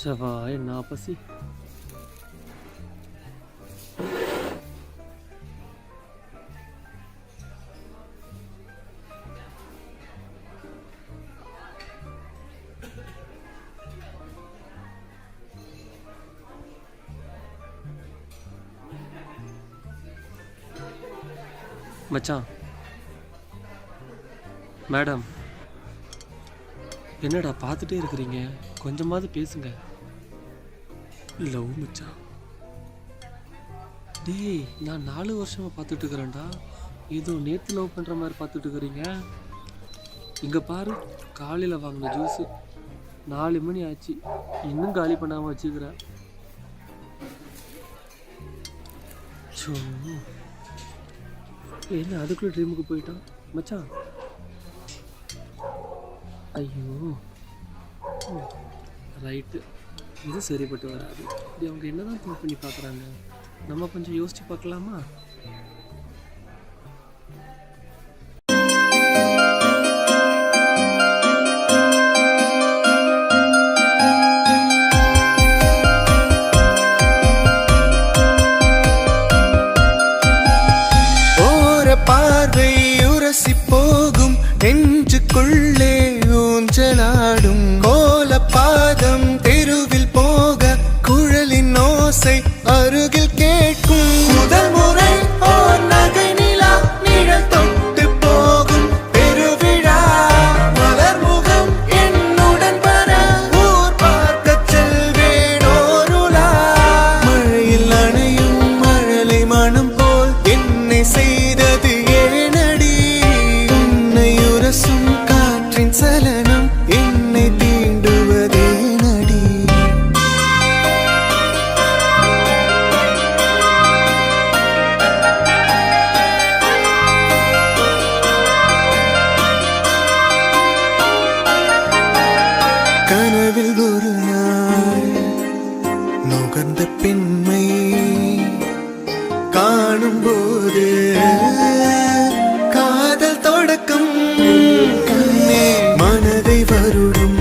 சவா என்ன பசி. மச்சான், மேடம், என்னடா பார்த்துட்டே இருக்கிறீங்க? கொஞ்சமாவது பேசுங்க. லவ் மச்சான். டேய், நான் 4 வருஷமா பார்த்துட்டு இருக்கிறேன்டா. ஏதோ நேற்று லவ் பண்ணுற மாதிரி பார்த்துட்டு இருக்கிறீங்க. இங்கே பாரு, காலையில் வாங்கின ஜூஸு 4 மணி ஆச்சு, இன்னும் காலி பண்ணாமல் வச்சுக்கிறேன். ஸோ என்ன அதுக்குள்ளே ட்ரீமுக்கு போயிட்டான் மச்சான்? ஐயோ, ரைட்டு, இது சரிப்பட்டு வராது. இப்படி அவங்க என்ன தான் திங்க் பண்ணி பார்க்குறாங்க? நம்ம கொஞ்சம் யோசித்து பார்க்கலாமா? பார்வை உரசி போகும் நெஞ்சுக்குள்ளே ஊஞ்சலாடும் கோல பாதம் தெருவில் போக குழலின் ஓசை அருகில் கேட்கும். முதல் முறை ஓர் நகை நிலா நிழல் தொட்டு போகும் பெருவிழா. மலர் முகம் என்னுடன் வர ஊர் பார்க்க செல்வேனோருலா. மழையில் அணையும் மழலை மனம் போல் என்னை செய்தது ஏனடி? உன்னை உரசும் காற்றின் சலனம் என்னை தீண்டுவதே நடி. கனவில் ஒரு நாள் நுகர்ந்த பெண்மை காணும் போது காதல் தொடக்கம் கண்ணே. மனதை வருடும்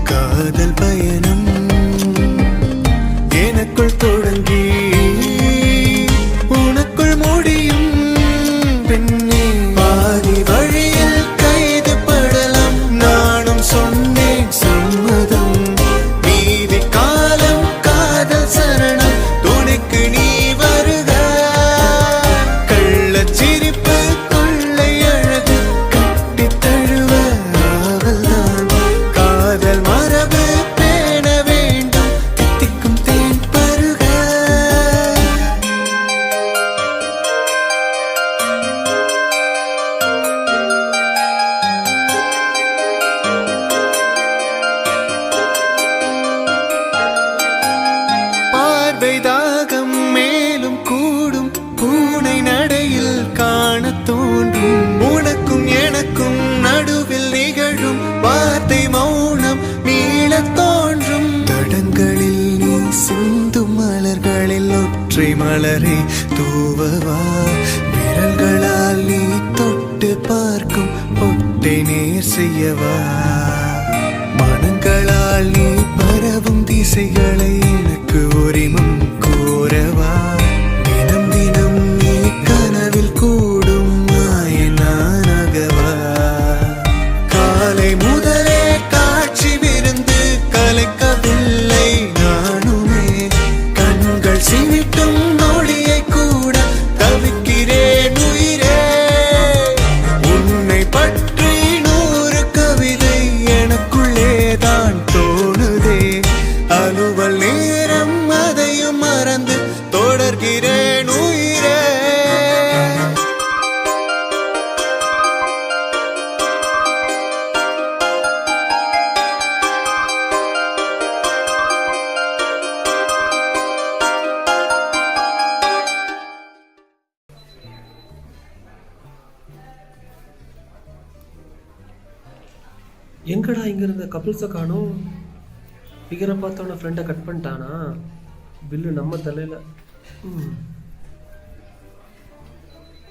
காதல் பயணம் எனக்குள் தொடங்கி உனக்குள் முடியும் பெண்ணே. பாதி வழியில் கைது படலாம், நானும் சொன்னேன் சம்மதம். மீதி காலம் காதல் சரணம், துணைக்கு நீ வருக. கள்ளச்சிரிப்பு கொள்ளை அழகு கட்டி தழுவ ஆவல்தான். காதல் மரபு பேண வேண்டும், தித்திக்கும் தேன் பருக. பார்வை தாகம் மேலும் கூடும், பூனை நடையில் காண தோன்றும். உனக்கும் எனக்கும் நடுவில் நிகழும் வார்த்தை மௌனம் மீளத் தோன்றும். தடங்களில் நீ சிந்தும் மலர்களில் ஒற்றை மலரை தூவவா. விரல்களால் நீ தொட்டு பார்க்கும் பொட்டை நேர் செய்யவா. மனங்களால் நீ பரவும் திசைகளை எனக்கு உரிமம் கோரவா. தினம் தினம் நீ கனவில் கூடும் மாயனானகவா. காலை முதலே காட்சி விருந்து கலைக்கவில்லை நானுமே. கண்கள் சிமிட்டும் நொடியை கூட தவிக்கிறேன் உயிரே. உன்னை பற்றி 100 கவிதை எனக்குள்ளே தான் தோணுதே. அலுவல் நேரம் அதையும் மறந்து தொடர்கிறேன் உயிரே. எங்கடா இங்கே இருந்த கப்பிள்ஸை காணோம்? ஃபிகரை பார்த்தோன்னே ஃப்ரெண்டை கட் பண்ணிட்டானா? பில்லு நம்ம தலையில்.